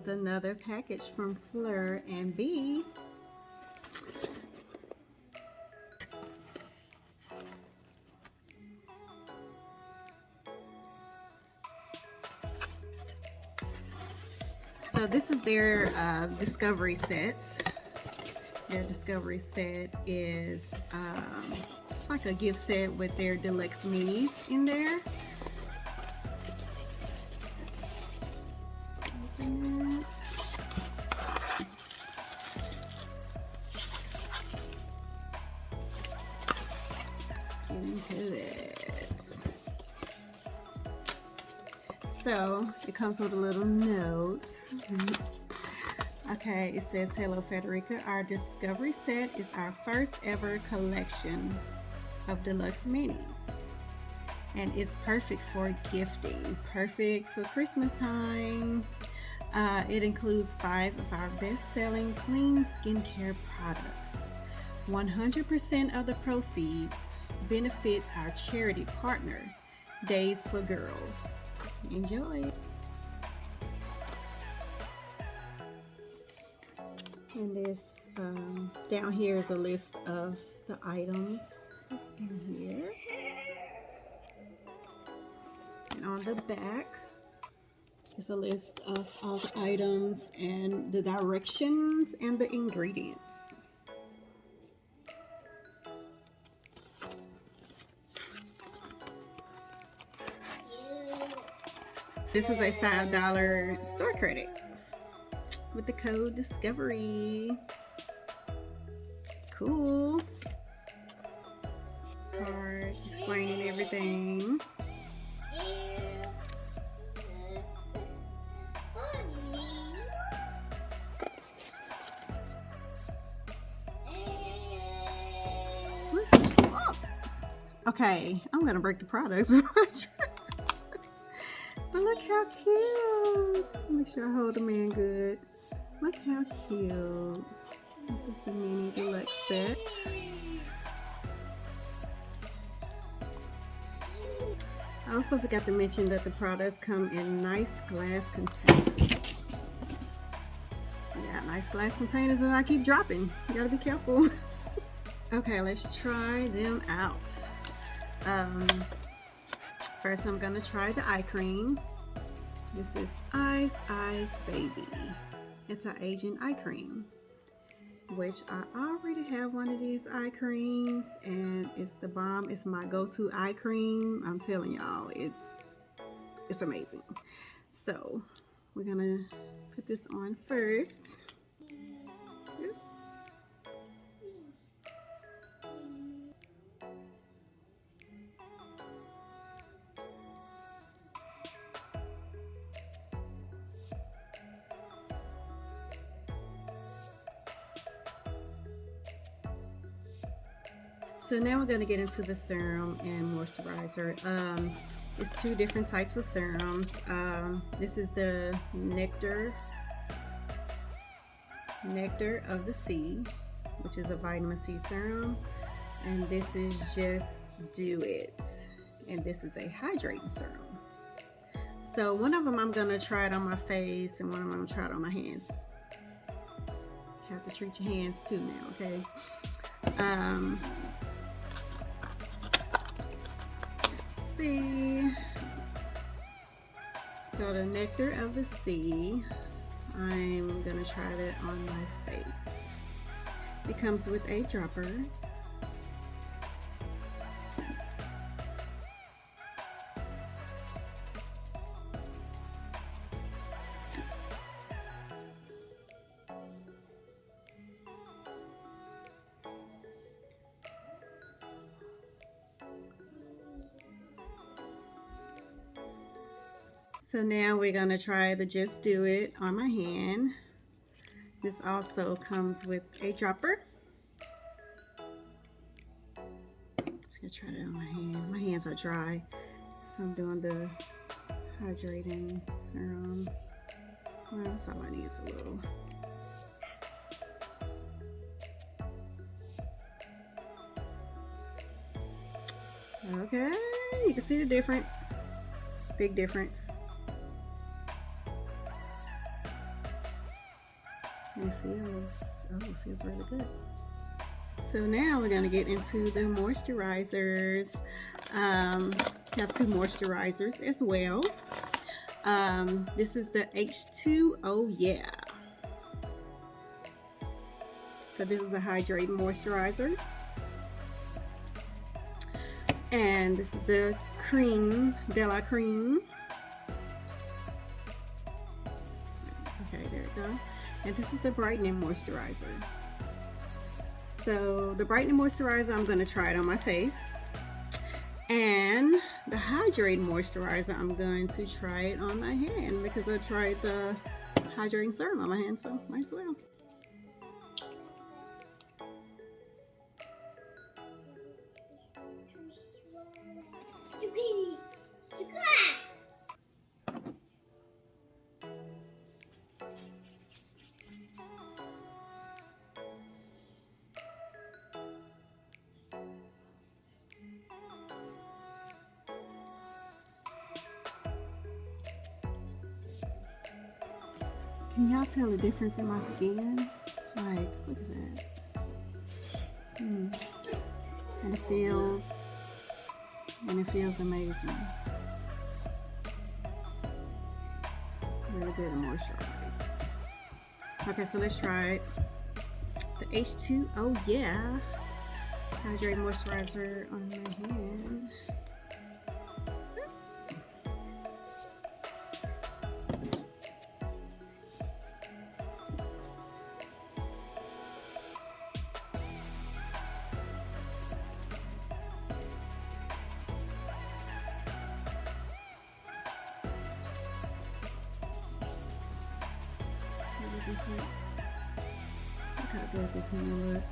with another package from Fleur Bee. So this is their discovery set. Their discovery set is it's like a gift set with their deluxe minis in there. Into it. So it comes with a little note. Okay, it says, "Hello Federica, our discovery set is our first ever collection of deluxe minis and it's perfect for gifting, perfect for Christmas time. It includes 5 of our best-selling clean skincare products. 100% of the proceeds benefit our charity partner, Days for Girls. Enjoy." And this down here is a list of the items that's in here. And on the back is a list of all the items and the directions and the ingredients. This is a $5 store credit with the code DISCOVERY. Cool. Card explaining everything. Okay, I'm gonna break the products. But look how cute. Make sure I hold them in good. Look how cute. This is the mini deluxe set. I also forgot to mention that the products come in nice glass containers. Yeah, nice glass containers, and I keep dropping. You gotta be careful. Okay, let's try them out. First I'm gonna try the eye cream. This is Eyes Baby. It's an Asian eye cream, which I already have one of these eye creams, and it's the bomb. It's my go-to eye cream. I'm telling y'all, it's amazing. So we're gonna put this on first. So now we're going to get into the serum and moisturizer. It's 2 different types of serums. This is the Nectar of the Sea, which is a vitamin C serum, and this is Just Do It, and this is a hydrating serum. So one of them I'm going to try it on my face, and one of them I'm going to try it on my hands. You have to treat your hands too now, okay? See, so the Nectar of the Sea, I'm gonna try that on my face. It comes with a dropper. So now we're going to try the Just Do It on my hand. This also comes with a dropper. Just going to try it on my hand. My hands are dry, so I'm doing the hydrating serum. Well, that's all I need is a little. Okay, you can see the difference. Big difference. it feels really good. So now we're going to get into the moisturizers. I have two moisturizers as well. This is the H2O Yeah. So this is a hydrating moisturizer. And this is the Crème, de la Crème. Okay, there we go. And this is a brightening moisturizer. So the brightening moisturizer, I'm going to try it on my face. And the hydrating moisturizer, I'm going to try it on my hand because I tried the hydrating serum on my hand, so might as well. Can y'all tell the difference in my skin? Like, look at that. And it feels amazing. Really good and moisturized. Okay, so let's try it. The H2O Yeah hydrating moisturizer on my hand. Look how good this hand looks.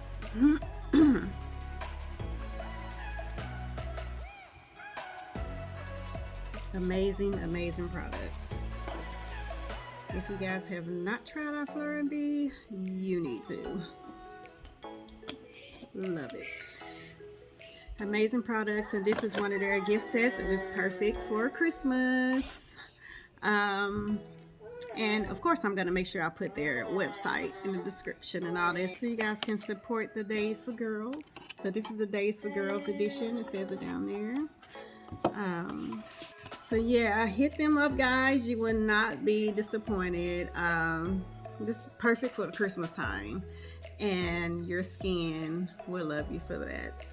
Amazing products. If you guys have not tried our Fleur Bee, you need to. Love it. Amazing products, and this is one of their gift sets. It is perfect for Christmas. And of course, I'm going to make sure I put their website in the description and all this so you guys can support the Days for Girls. So this is the Days for Girls edition. It says it down there. So yeah, hit them up, guys. You will not be disappointed. This is perfect for the Christmas time, and your skin will love you for that.